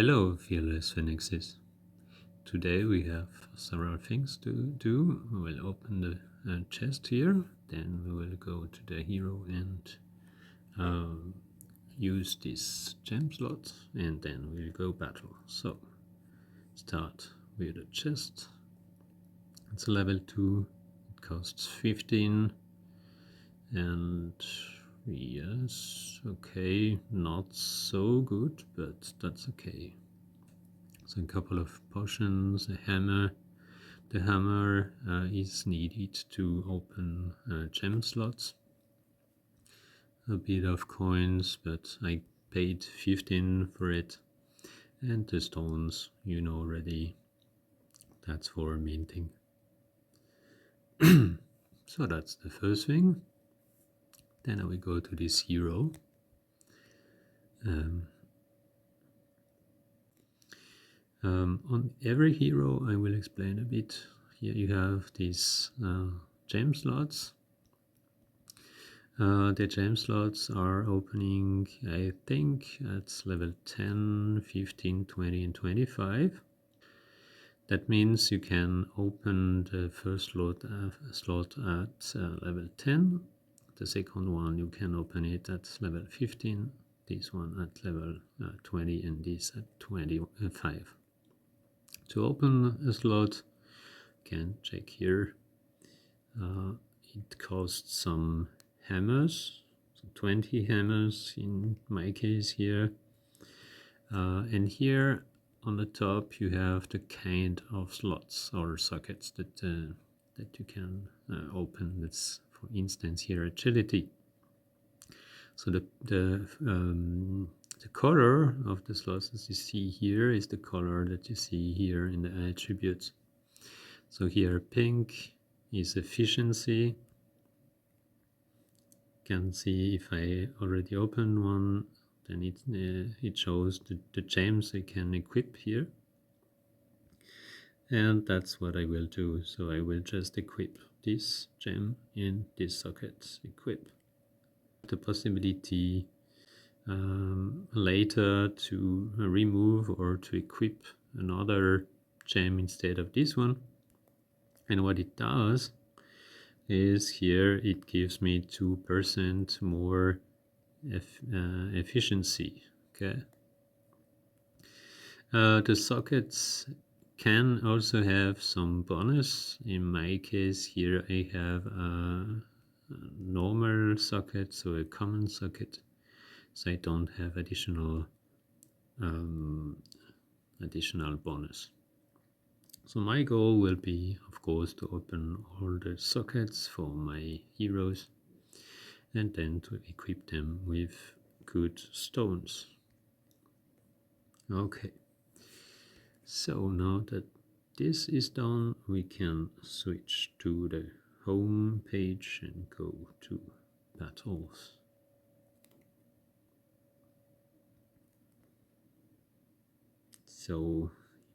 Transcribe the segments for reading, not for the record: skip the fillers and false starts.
Hello, fearless phoenixes. Today we have several things to do. We will open the chest here, then we will go to the hero and use this gem slot, and then we'll go battle. So, start with the chest. It's a level 2, it costs 15, and yes, okay, not so good, but that's okay. So a couple of potions, a hammer. The hammer is needed to open gem slots. A bit of coins, but I paid 15 for it. And the stones, you know already, that's for minting. So that's the first thing. Then I will go to this hero. On every hero I will explain a bit. Here you have these gem slots. The gem slots are opening, I think, at level 10, 15, 20 and 25. That means you can open the first slot at level 10. The second one you can open it at level 15. This one at level 20 and this at 25. To open a slot, you can check here. It costs some hammers, so 20 hammers in my case here. And here on the top you have the kind of slots or sockets that you can open. That's, for instance, here agility. So the color of the slots as you see here is the color that you see here in the attributes. So here pink is efficiency. You can see if I already opened one, then it shows the gems I can equip here. And that's what I will do. So I will just equip this gem in this socket. Equip. The possibility later to remove or to equip another gem instead of this one. And what it does is here it gives me 2% more efficiency. Okay. The sockets can also have some bonus. In my case here I have a normal socket, so a common socket, so I don't have additional bonus. So my goal will be, of course, to open all the sockets for my heroes and then to equip them with good stones. Okay, so now that this is done, we can switch to the home page and go to battles. So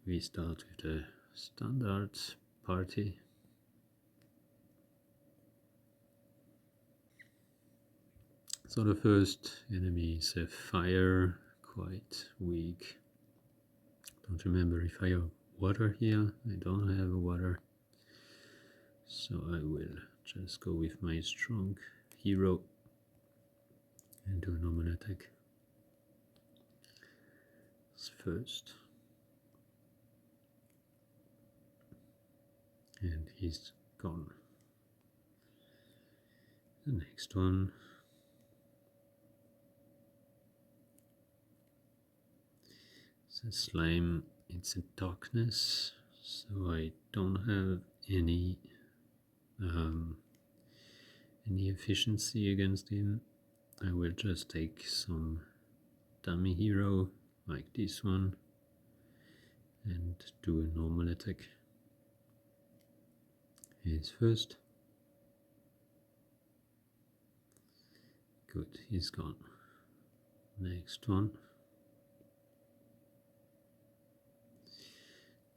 we start with the standard party. So the first enemy is a fire, quite weak. Don't remember if I have water here. I don't have water, so I will just go with my strong hero and do a normal attack first. And he's gone. The next one. It's a slime, it's a darkness, so I don't have any efficiency against him. I will just take some dummy hero like this one and do a normal attack. He's first. Good, he's gone. Next one.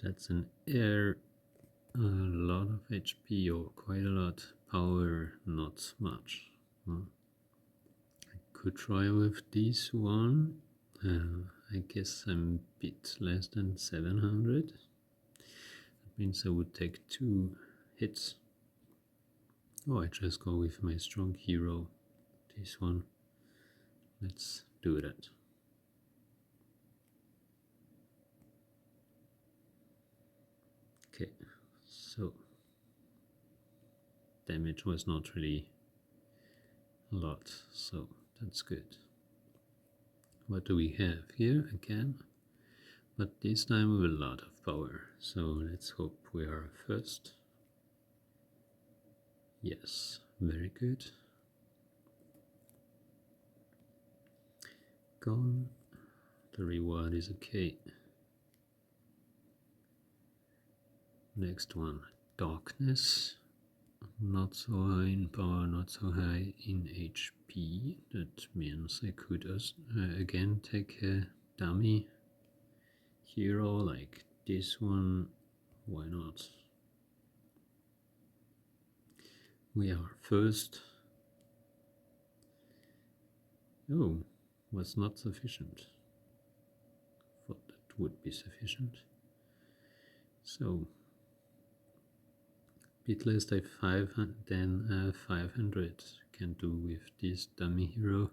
That's an air, a lot of HP or quite a lot, power not much. I could try with this one. I guess I'm a bit less than 700. That means I would take 2 hits. Oh, I just go with my strong hero. This one. Let's do that. Okay, so damage was not really a lot, so that's good. What do we have here again? But this time with a lot of power, so let's hope we are first. Yes, very good. Gone. The reward is okay. Next one, darkness. Not so high in power, not so high in HP. That means I could again take a dummy hero like this one. Why not? We are first. Oh, was not sufficient. Thought that would be sufficient. So, bit less than 500 can do with this dummy hero.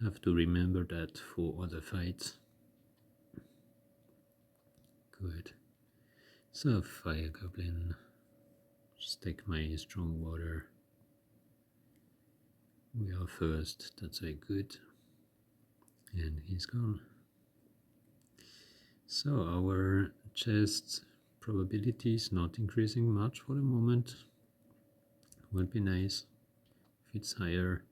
Have to remember that for other fights. Good. So, Fire Goblin. Just take my strong water. We are first, that's very good. And he's gone. So our chest probability is not increasing much for the moment. Would be nice if it's higher.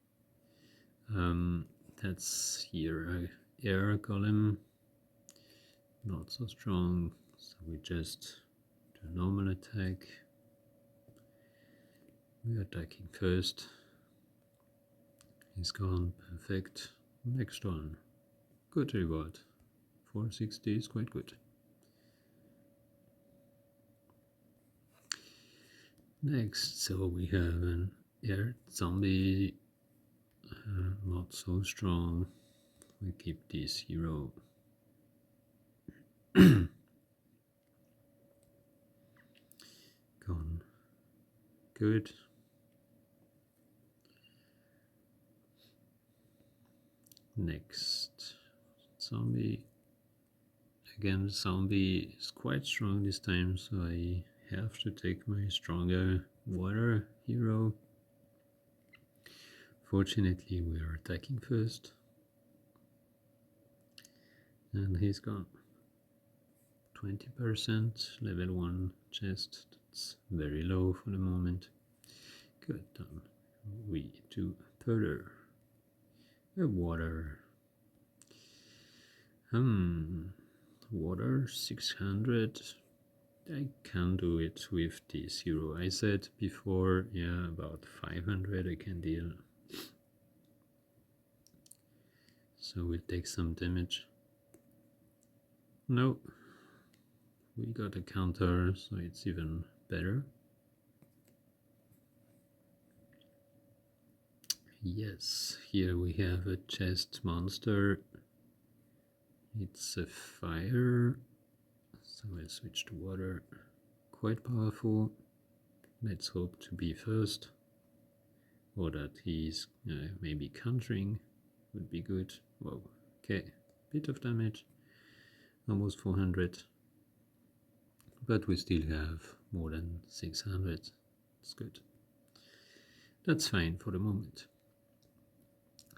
That's here air golem, not so strong, so we just do a normal attack. We are attacking first. He's gone, perfect. Next one, good reward. 460 is quite good. Next, so we have an air zombie, not so strong. We keep this hero. Gone. Good. Next, zombie. Again, zombie is quite strong this time, so I have to take my stronger water hero. Fortunately, we are attacking first. And he's gone. 20%, level 1 chest. That's very low for the moment. Good, done. We do further. Water. Water 600. I can do it with this hero. I said before, yeah, about 500 I can deal. So we'll take some damage. No, we got a counter, so it's even better. Yes, here we have a chest monster. It's a fire, so I'll switch to water. Quite powerful. Let's hope to be first, or that he's maybe countering would be good. Whoa, okay, bit of damage, almost 400, but we still have more than 600. It's good. That's fine for the moment.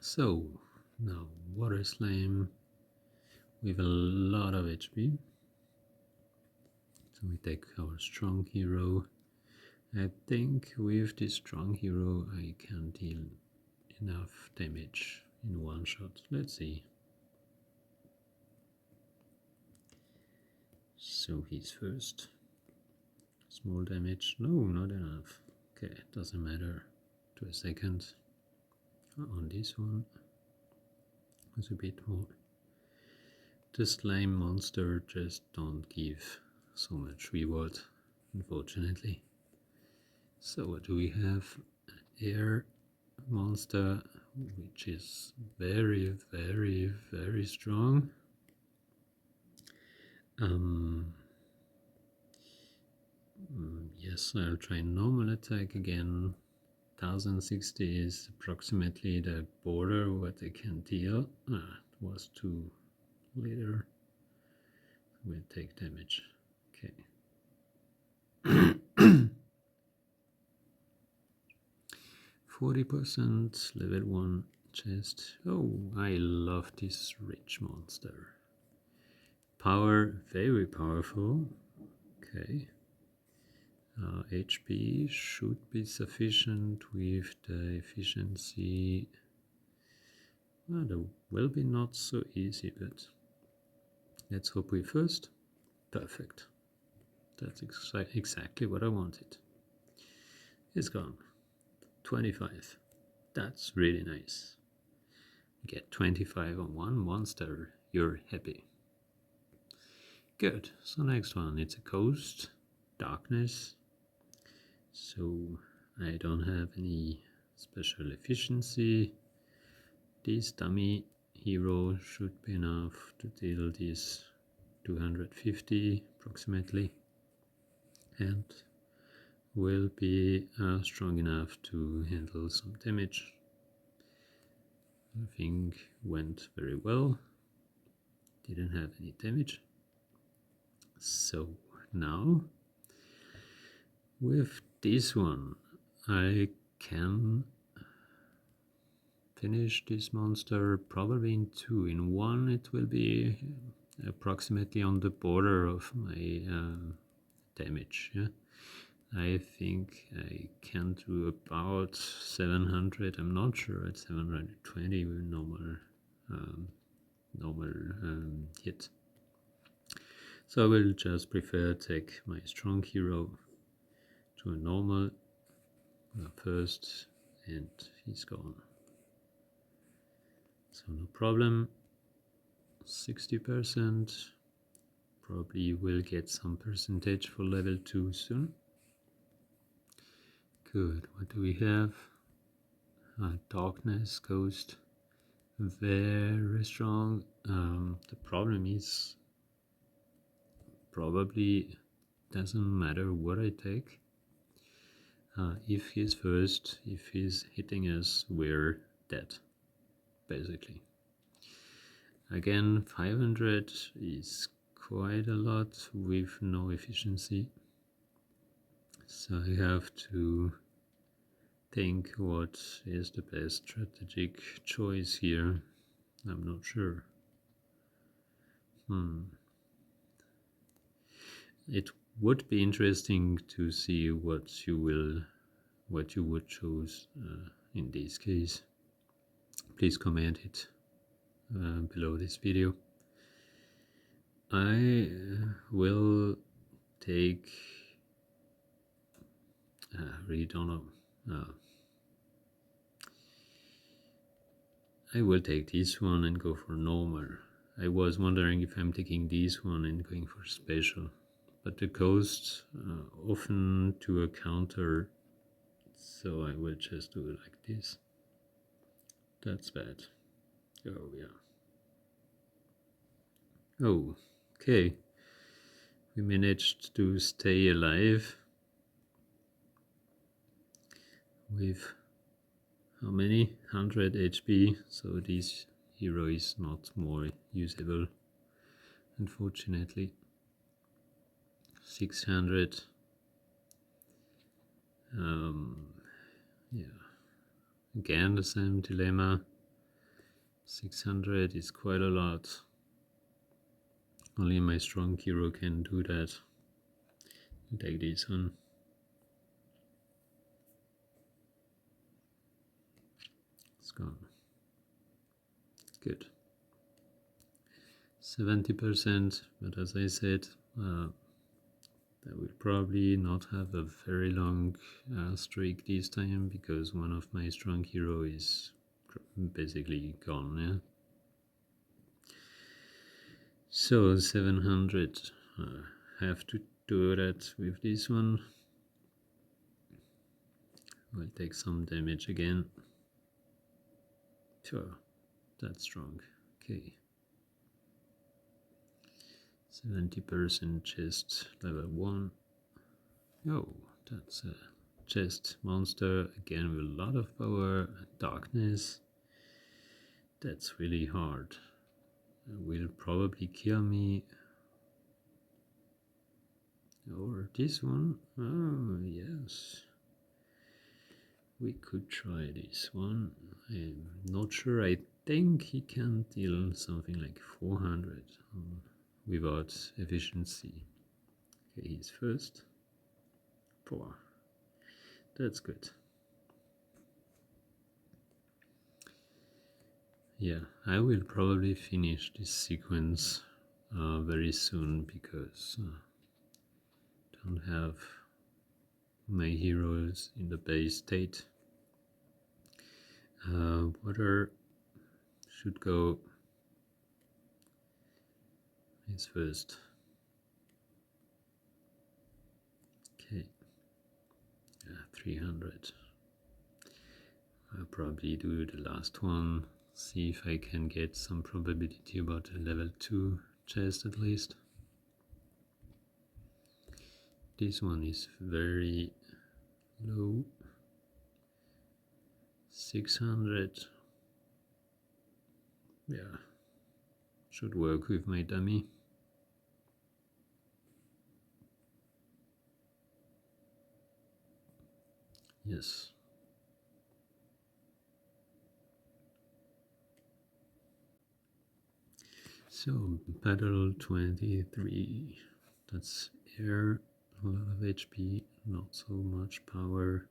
So now water slime with a lot of HP. So we take our strong hero. I think with this strong hero I can deal enough damage in one shot. Let's see. So he's first. Small damage. No, not enough. Okay, doesn't matter. To a second. On this one was a bit more. The slime monster just don't give so much reward, unfortunately. So what do we have? Air monster which is very, very, very strong. Yes, I'll try normal attack again. 1060 is approximately the border what I can deal. It was too later. We'll take damage. Okay. 40% level 1 chest. Oh, I love this rich monster. Power, very powerful. Okay. HP should be sufficient with the efficiency. Well, that will be not so easy, but let's hope we first. Perfect. That's exactly what I wanted. It's gone. 25. That's really nice. Get 25 on one monster. You're happy. Good. So next one, it's a ghost. Darkness. So I don't have any special efficiency. This dummy hero should be enough to deal this 250 approximately, and will be strong enough to handle some damage. I think went very well. Didn't have any damage. So now with this one I can finish this monster probably in two. In one it will be approximately on the border of my damage. Yeah? I think I can do about 700. I'm not sure at 720 with normal hit. So I will just prefer take my strong hero to a normal first, and he's gone. So no problem. 60%. Probably will get some percentage for level 2 soon. Good. What do we have? Darkness, Ghost. Very strong. The problem is probably doesn't matter what I take. If he's first, if he's hitting us, we're dead, basically. Again, 500 is quite a lot with no efficiency. So I have to think what is the best strategic choice here. I'm not sure. It would be interesting to see what you would choose in this case. Please comment it below this video. I will take. I really don't know. I will take this one and go for normal. I was wondering if I'm taking this one and going for special, but the ghost often to a counter, so I will just do it like this. That's bad. Oh yeah. Oh, okay. We managed to stay alive with how many? 100 HP, so this hero is not more usable, unfortunately. 600. Yeah. Again, the same dilemma. 600 is quite a lot. Only my strong hero can do that. Take this one. It's gone. Good. 70%, but as I said, that will probably not have a very long streak this time, because one of my strong hero is basically gone. Yeah. So 700. Have to do that with this one. We'll take some damage again. Sure, that's strong. Okay. 70% chest level 1. Oh, that's a chest monster again with a lot of power, darkness. That's really hard. It will probably kill me. Or this one. Oh, yes. We could try this one. I'm not sure. I think he can deal something like 400 without efficiency. Okay, he's first. 4. That's good. Yeah, I will probably finish this sequence very soon because don't have my heroes in the base state. Water should go is first. Okay, 300. I'll probably do the last one, see if I can get some probability about a level 2 chest at least. This one is very low. 600. Yeah, should work with my dummy. Yes. So, battle 23. That's air, a lot of HP, not so much power.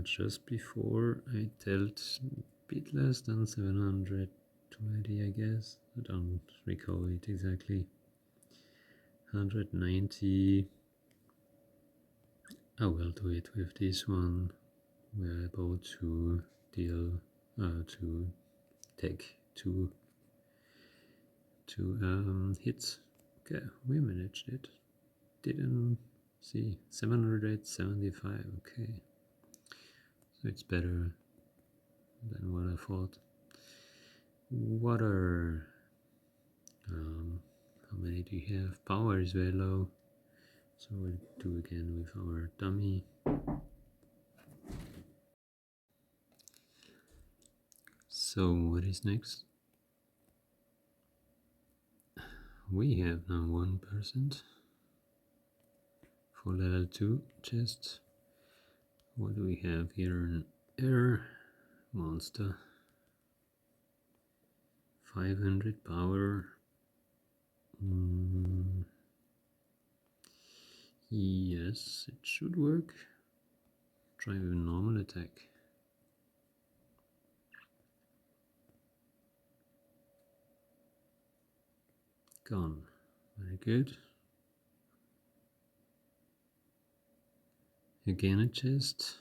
Just before I dealt a bit less than 720, I guess. I don't recall it exactly. 190. I will do it with this one. We're able to deal, to take two hits. Okay, we managed it. Didn't see 775. Okay, so it's better than what I thought. Water. How many do you have? Power is very low, so we'll do again with our dummy. So what is next? We have now 1% for level 2 chest. What do we have here? An air monster. 500 power. Yes, it should work. Try with a normal attack. Gone. Very good. Again a chest.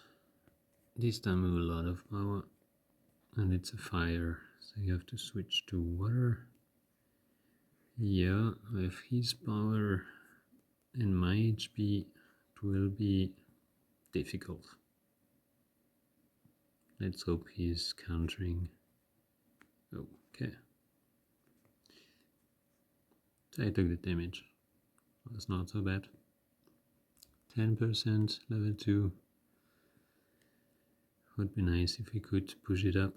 This time with a lot of power. And it's a fire, so you have to switch to water. Yeah, with his power and my HP, it will be difficult. Let's hope he's countering. Okay. So I took the damage. That's not so bad. 10% level 2. Would be nice if we could push it up.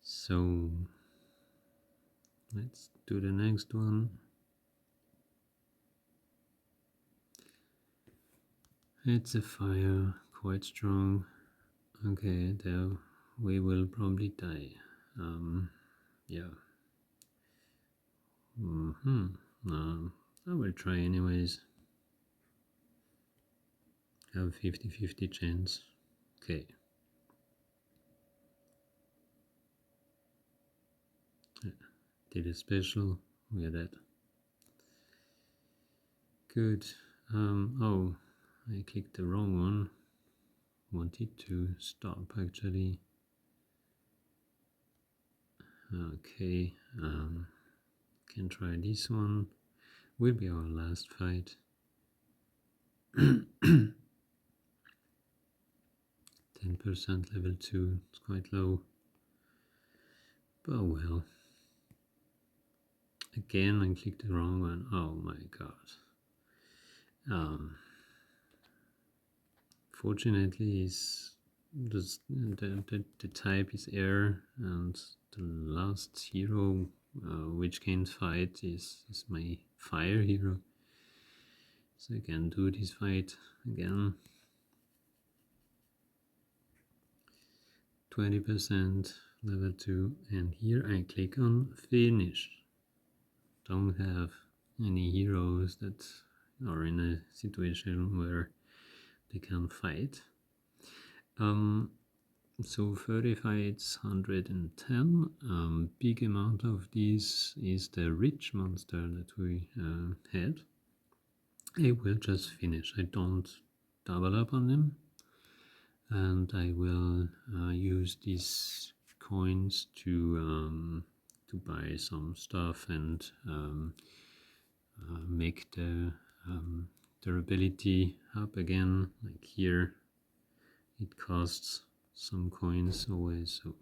So let's do the next one. It's a fire, quite strong. Okay, there we will probably die. Yeah. I will try anyways. Have a 50-50 chance. Okay. Did a special. We are dead. Good. Oh, I clicked the wrong one. Wanted to stop actually. Okay. Can try this one. Will be our last fight. 10% level 2, it's quite low. But well. Again, I clicked the wrong one. Oh my god. Fortunately, the type is air, and the last hero which can fight is my fire hero. So I can do this fight again. 20% level 2, and here I click on finish. Don't have any heroes that are in a situation where they can fight. So 30 fights, 110. Big amount of these is the rich monster that we had. I will just finish. I don't double up on them, and I will use these coins to buy some stuff and make the durability up again. Like here, it costs some coins always, so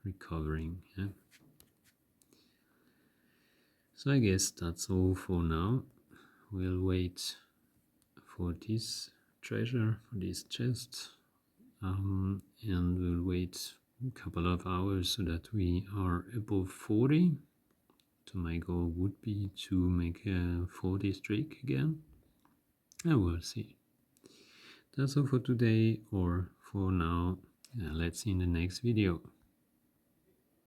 recovering. Yeah. So I guess that's all for now. We'll wait for this treasure, for this chest, and we'll wait a couple of hours so that we are above 40. So my goal would be to make a 40 streak again. And we'll see. That's all for today, or for now. Let's see in the next video.